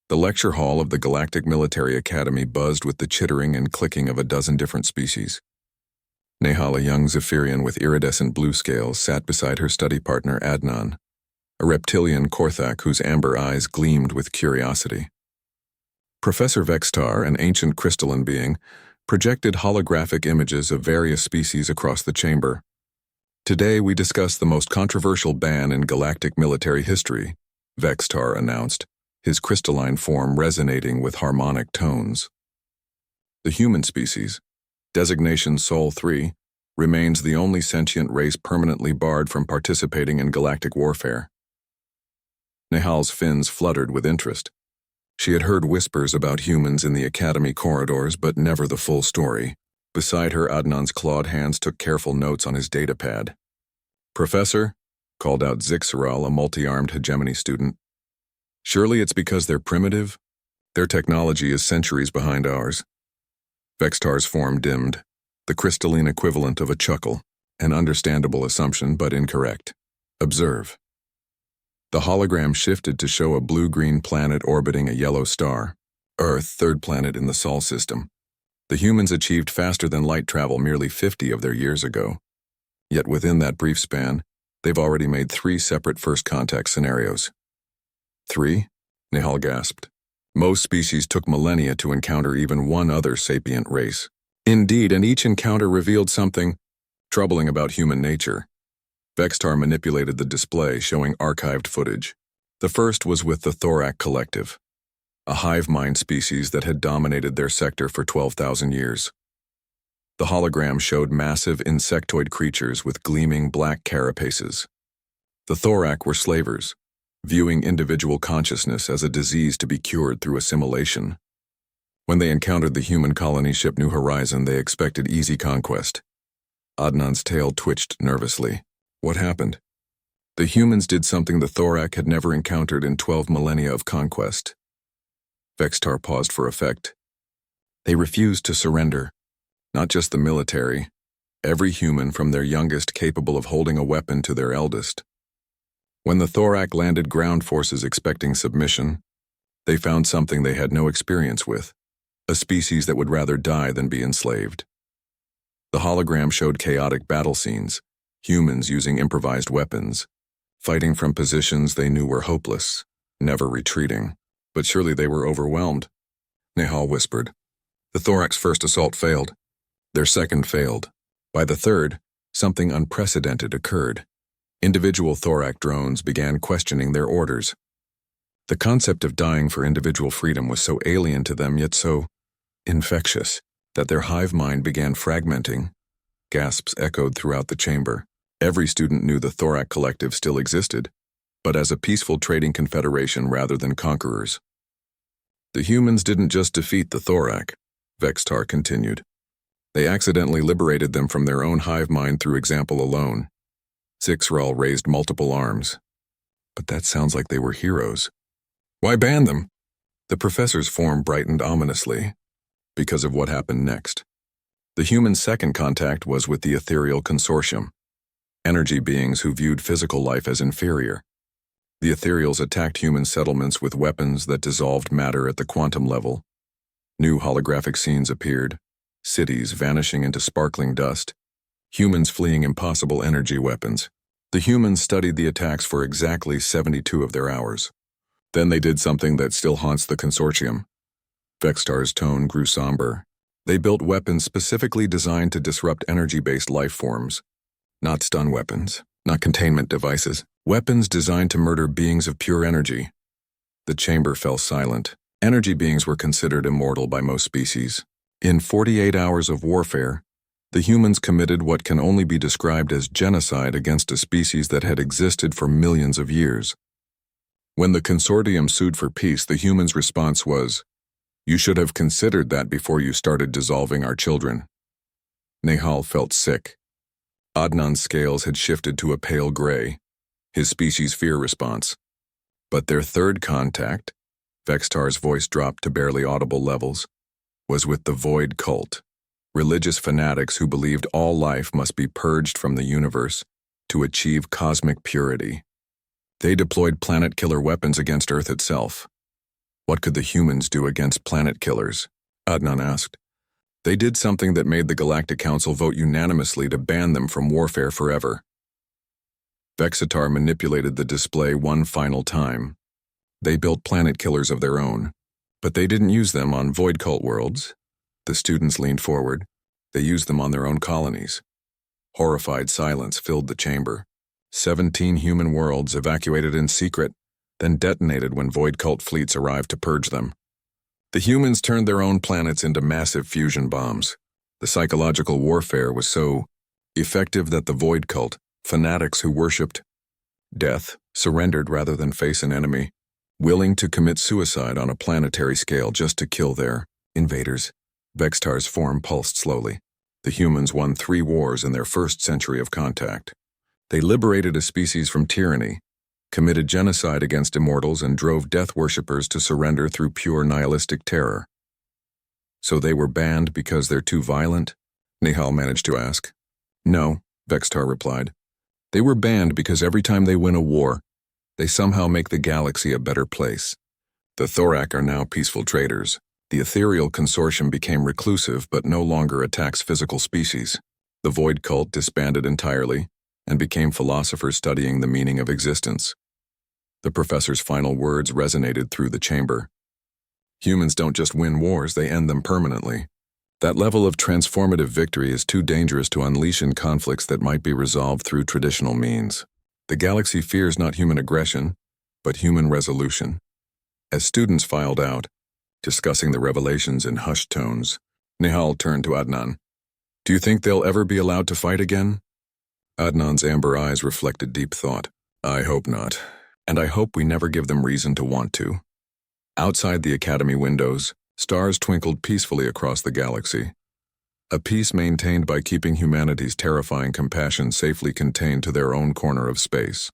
The lecture hall of the Galactic Military Academy buzzed with the chittering and clicking of a dozen different species. Nehal, a young Zephyrian with iridescent blue scales, sat beside her study partner Adnan, a reptilian Korthak whose amber eyes gleamed with curiosity. Professor Vextar, an ancient crystalline being, projected holographic images of various species across the chamber. Today we discuss the most controversial ban in galactic military history, Vextar announced, his crystalline form resonating with harmonic tones. The human species, designation Sol 3, remains the only sentient race permanently barred from participating in galactic warfare. Nehal's fins fluttered with interest. She had heard whispers about humans in the academy corridors, but never the full story. Beside her, Adnan's clawed hands took careful notes on his datapad. "Professor," called out Zixaral, a multi-armed hegemony student. "Surely it's because they're primitive? Their technology is centuries behind ours." Vextar's form dimmed, the crystalline equivalent of a chuckle, an understandable assumption but incorrect. "Observe." The hologram shifted to show a blue-green planet orbiting a yellow star, Earth, third planet in the Sol system. The humans achieved faster than light travel merely 50 of their years ago. Yet within that brief span, they've already made 3 separate first contact scenarios. 3? Nehal gasped. Most species took millennia to encounter even one other sapient race. Indeed, and each encounter revealed something troubling about human nature. Vextar manipulated the display, showing archived footage. The first was with the Thorak Collective, a hive mind species that had dominated their sector for 12,000 years. The hologram showed massive insectoid creatures with gleaming black carapaces. The Thorak were slavers, viewing individual consciousness as a disease to be cured through assimilation. When they encountered the human colony ship New Horizon, they expected easy conquest. Adnan's tail twitched nervously. What happened? The humans did something the Thorak had never encountered in 12 millennia of conquest. Vextar paused for effect. They refused to surrender. Not just the military, every human from their youngest capable of holding a weapon to their eldest. When the Thorak landed ground forces expecting submission, they found something they had no experience with, a species that would rather die than be enslaved. The hologram showed chaotic battle scenes, humans using improvised weapons, fighting from positions they knew were hopeless, never retreating. But surely they were overwhelmed. Nehal whispered. The Thorak's first assault failed. Their second failed. By the third, something unprecedented occurred. Individual Thorak drones began questioning their orders. The concept of dying for individual freedom was so alien to them, yet so infectious, that their hive mind began fragmenting. Gasps echoed throughout the chamber. Every student knew the Thorak Collective still existed, but as a peaceful trading confederation rather than conquerors. The humans didn't just defeat the Thorak, Vextar continued. They accidentally liberated them from their own hive mind through example alone. Zixaral raised multiple arms. But that sounds like they were heroes. Why ban them? The professor's form brightened ominously, because of what happened next. The human's second contact was with the ethereal consortium, energy beings who viewed physical life as inferior. The ethereals attacked human settlements with weapons that dissolved matter at the quantum level. New holographic scenes appeared, cities vanishing into sparkling dust, humans fleeing impossible energy weapons. The humans studied the attacks for exactly 72 of their hours. Then they did something that still haunts the consortium. Vextar's tone grew somber. They built weapons specifically designed to disrupt energy-based life forms. Not stun weapons, not containment devices. Weapons designed to murder beings of pure energy. The chamber fell silent. Energy beings were considered immortal by most species. In 48 hours of warfare, the humans committed what can only be described as genocide against a species that had existed for millions of years. When the consortium sued for peace, the humans' response was, "You should have considered that before you started dissolving our children." Nehal felt sick. Adnan's scales had shifted to a pale gray, his species' fear response. But their third contact, Vextar's voice dropped to barely audible levels, was with the Void Cult, religious fanatics who believed all life must be purged from the universe to achieve cosmic purity. They deployed planet-killer weapons against Earth itself. What could the humans do against planet killers? Adnan asked. They did something that made the Galactic Council vote unanimously to ban them from warfare forever. Vexitar manipulated the display one final time. They built planet killers of their own, but they didn't use them on void cult worlds. The students leaned forward. They used them on their own colonies. Horrified silence filled the chamber. 17 human worlds evacuated in secret, then detonated when void cult fleets arrived to purge them. The humans turned their own planets into massive fusion bombs. The psychological warfare was so effective that the void cult, fanatics who worshipped death, surrendered rather than face an enemy, willing to commit suicide on a planetary scale just to kill their invaders. Vexitar's form pulsed slowly. The humans won 3 wars in their first century of contact. They liberated a species from tyranny, committed genocide against immortals, and drove death worshippers to surrender through pure nihilistic terror. So they were banned because they're too violent? Nihal managed to ask. No, Vexitar replied. They were banned because every time they win a war, they somehow make the galaxy a better place. The Thorak are now peaceful traders. The ethereal consortium became reclusive but no longer attacks physical species. The void cult disbanded entirely and became philosophers studying the meaning of existence. The professor's final words resonated through the chamber. Humans don't just win wars, they end them permanently. That level of transformative victory is too dangerous to unleash in conflicts that might be resolved through traditional means. The galaxy fears not human aggression, but human resolution. As students filed out, discussing the revelations in hushed tones, Nihal turned to Adnan. Do you think they'll ever be allowed to fight again? Adnan's amber eyes reflected deep thought. I hope not, and I hope we never give them reason to want to. Outside the academy windows, stars twinkled peacefully across the galaxy. A peace maintained by keeping humanity's terrifying compassion safely contained to their own corner of space.